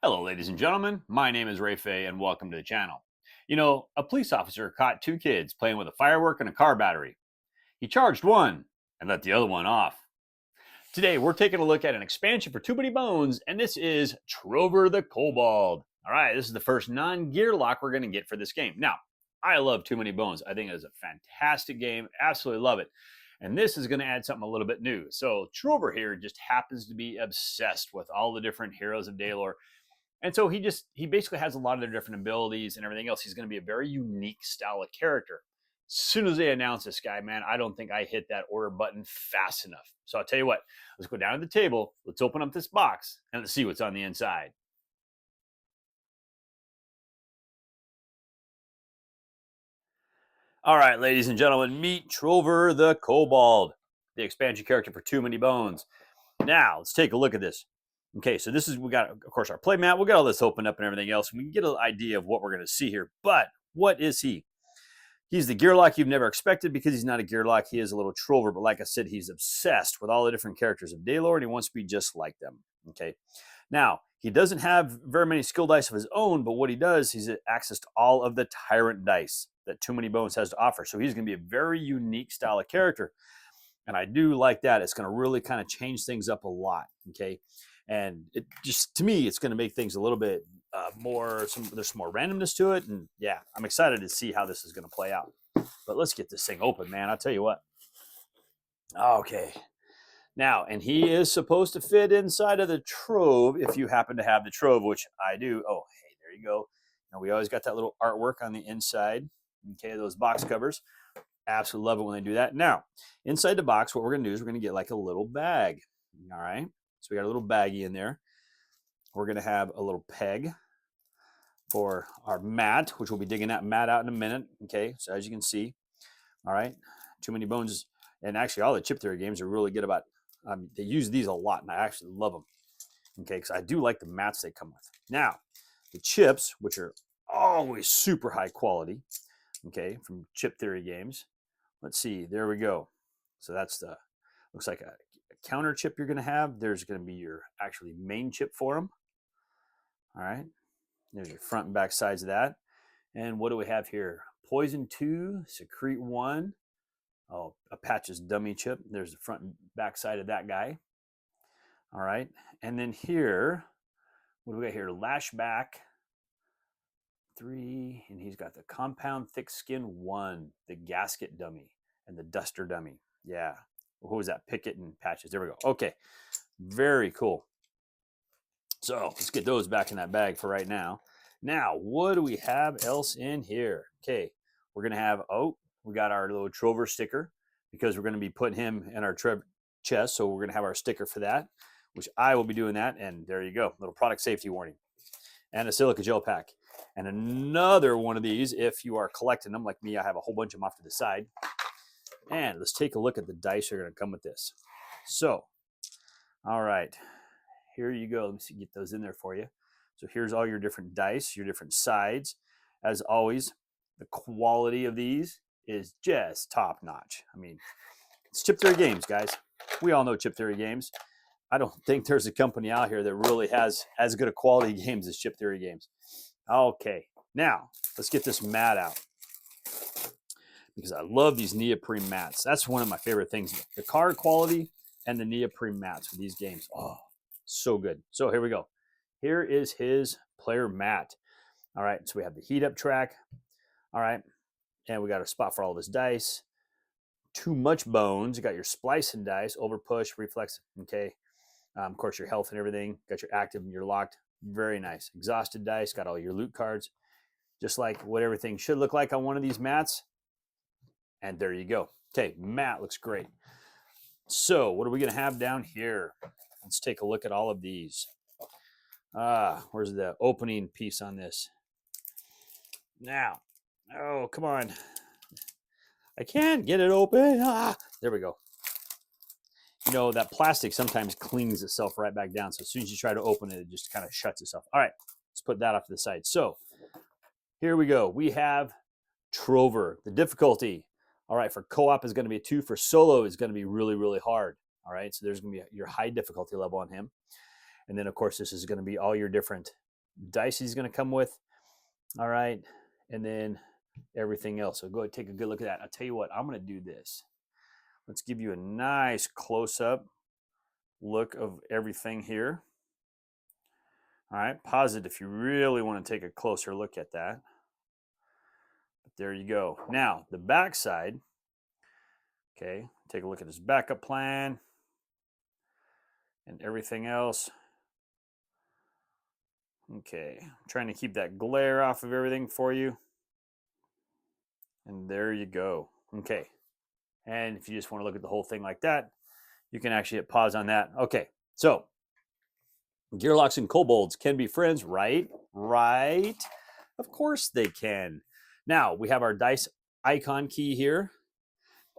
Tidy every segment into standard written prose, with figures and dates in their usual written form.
Hello, ladies and gentlemen. My name is Phay, and welcome to the channel. You know, a police officer caught two kids playing with a firework and a car battery. He charged one and let the other one off. Today, we're taking a look at an expansion for Too Many Bones, and this is Trover the Kobold. All right, this is the first non-gear lock we're going to get for this game. Now, I love Too Many Bones. I think it is a fantastic game. Absolutely love it. And this is going to add something a little bit new. So Trover here just happens to be obsessed with all the different heroes of Daylor, and so he basically has a lot of their different abilities and everything else. He's going to be a very unique style of character. As soon as they announce this guy, man, I don't think I hit that order button fast enough. So I'll tell you what, let's go down to the table, let's open up this box, and let's see what's on the inside. All right, ladies and gentlemen, meet Trover the Kobold, the expansion character for Too Many Bones. Now, let's take a look at this. Okay, so this is, we got, of course, our play mat. We'll get all this opened up and everything else. We can get an idea of what we're going to see here. But what is he? He's the gear lock you've never expected because he's not a gear lock. He is a little trover. But like I said, he's obsessed with all the different characters of Daylor, and he wants to be just like them. Okay. Now, he doesn't have very many skill dice of his own, but what he does, he's access to all of the tyrant dice that Too Many Bones has to offer. So he's going to be a very unique style of character. And I do like that. It's going to really kind of change things up a lot. Okay. And it just, to me, it's going to make things a little bit there's some more randomness to it. And yeah, I'm excited to see how this is going to play out. But let's get this thing open, man. I'll tell you what. Okay. Now, and he is supposed to fit inside of the Trove if you happen to have the Trove, which I do. Oh, hey, there you go. Now, we always got that little artwork on the inside. Okay, those box covers. Absolutely love it when they do that. Now, inside the box, what we're going to do is we're going to get like a little bag. All right. So we got a little baggie in there. We're going to have a little peg for our mat, which we'll be digging that mat out in a minute. Okay. So as you can see, all right, Too Many Bones. And actually, all the chip theory games are really good about, they use these a lot, and I actually love them. Okay. Because I do like the mats they come with. Now, the chips, which are always super high quality, okay, from chip theory games. Let's see, there we go. So that's the, looks like a counter chip you're going to have. There's going to be your actually main chip for them. All right. There's your front and back sides of that. And what do we have here? Poison 2, Secrete 1. Oh, Apache's dummy chip. There's the front and back side of that guy. All right. And then here, what do we got here? Lashback 3. And he's got the Compound Thick Skin 1, the Gasket dummy, and the Duster dummy. Yeah. What was that? Picket and Patches. There we go. Okay. Very cool. So let's get those back in that bag for right now. Now, what do we have else in here? Okay. We're going to have, we got our little Trover sticker because we're going to be putting him in our chest. So we're going to have our sticker for that, which I will be doing that. And there you go. Little product safety warning. And a silica gel pack. And another one of these, if you are collecting them like me, I have a whole bunch of them off to the side. And let's take a look at the dice that are going to come with this. So, all right, here you go. Let me see, get those in there for you. So here's all your different dice, your different sides. As always, the quality of these is just top notch. I mean, it's Chip Theory Games, guys. We all know Chip Theory Games. I don't think there's a company out here that really has as good a quality games as Chip Theory Games. Okay, now let's get this mat out, because I love these neoprene mats. That's one of my favorite things. The card quality and the neoprene mats for these games. Oh, so good. So here we go. Here is his player mat. All right, so we have the heat up track. All right, and we got a spot for all of his dice. Too much bones. You got your splicing dice, over push, reflex. Okay, of course your health and everything. Got your active and your locked. Very nice. Exhausted dice. Got all your loot cards. Just like what everything should look like on one of these mats. And there you go. Okay, mat looks great. So what are we going to have down here? Let's take a look at all of these. Where's the opening piece on this? Now, oh, come on. I can't get it open. There we go. You know, that plastic sometimes clings itself right back down. So as soon as you try to open it, it just kind of shuts itself. All right, let's put that off to the side. So here we go. We have Trover. The difficulty, all right, for co-op is going to be a 2. For solo is going to be really, really hard. All right, so there's going to be your high difficulty level on him. And then, of course, this is going to be all your different dice he's going to come with. All right. And then everything else. So go ahead and take a good look at that. I'll tell you what, I'm going to do this. Let's give you a nice close-up look of everything here. All right, pause it if you really want to take a closer look at that. But there you go. Now, the back side, okay, take a look at this backup plan and everything else. Okay, I'm trying to keep that glare off of everything for you. And there you go. Okay, and if you just want to look at the whole thing like that, you can actually hit pause on that. Okay, so Gearlocks and kobolds can be friends, right? Right. Of course they can. Now, we have our dice icon key here.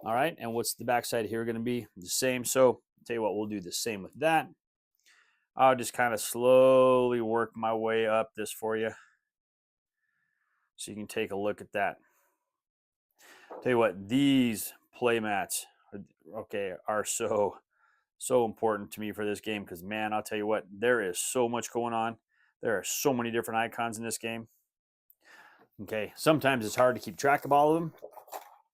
All right, and what's the backside here going to be? The same. So, I'll tell you what, we'll do the same with that. I'll just kind of slowly work my way up this for you so you can take a look at that. I'll tell you what, these play mats, okay, are so important to me for this game because, man, I'll tell you what, there is so much going on. There are so many different icons in this game. Okay, sometimes it's hard to keep track of all of them,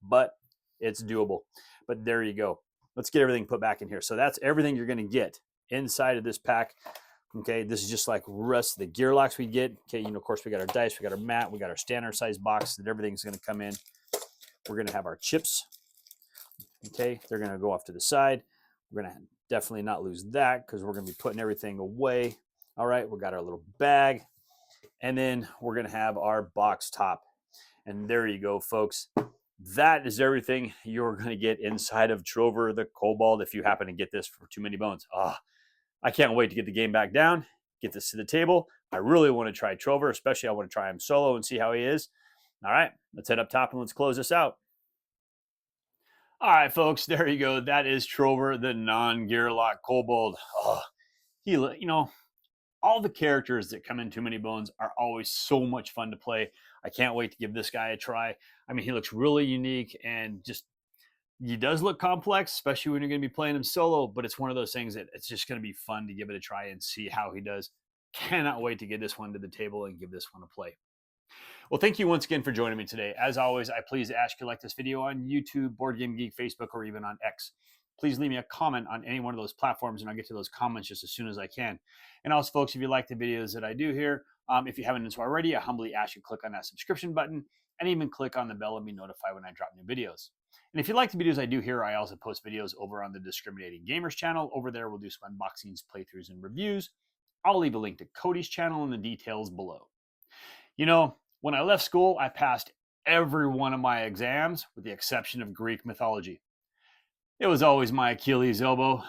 but it's doable. But there you go. Let's get everything put back in here. So that's everything you're going to get inside of this pack. Okay, this is just like the rest of the gear locks we get. Okay, you know, of course, we got our dice, we got our mat, we got our standard size box that everything's going to come in. We're going to have our chips. Okay, they're going to go off to the side. We're going to definitely not lose that because we're going to be putting everything away. All right, we got our little bag. And then we're going to have our box top. And there you go, folks. That is everything you're going to get inside of Trover the Kobold if you happen to get this for Too Many Bones. I can't wait to get the game back down, get this to the table. I really want to try Trover, especially I want to try him solo and see how he is. All right, let's head up top and let's close this out. All right, folks, there you go. That is Trover the non-Gearlock Kobold. You know, all the characters that come in Too Many Bones are always so much fun to play. I can't wait to give this guy a try. I mean, he looks really unique and just, he does look complex, especially when you're going to be playing him solo, but it's one of those things that it's just going to be fun to give it a try and see how he does. Cannot wait to get this one to the table and give this one a play. Well, thank you once again for joining me today. As always, I please ask you to like this video on YouTube, Board Game Geek, Facebook, or even on X. Please leave me a comment on any one of those platforms, and I'll get to those comments just as soon as I can. And also, folks, if you like the videos that I do here, if you haven't done so already, I humbly ask you to click on that subscription button and even click on the bell and be notified when I drop new videos. And if you like the videos I do here, I also post videos over on the Discriminating Gamers channel. Over there, we'll do some unboxings, playthroughs, and reviews. I'll leave a link to Cody's channel in the details below. You know, when I left school, I passed every one of my exams with the exception of Greek mythology. It was always my Achilles elbow.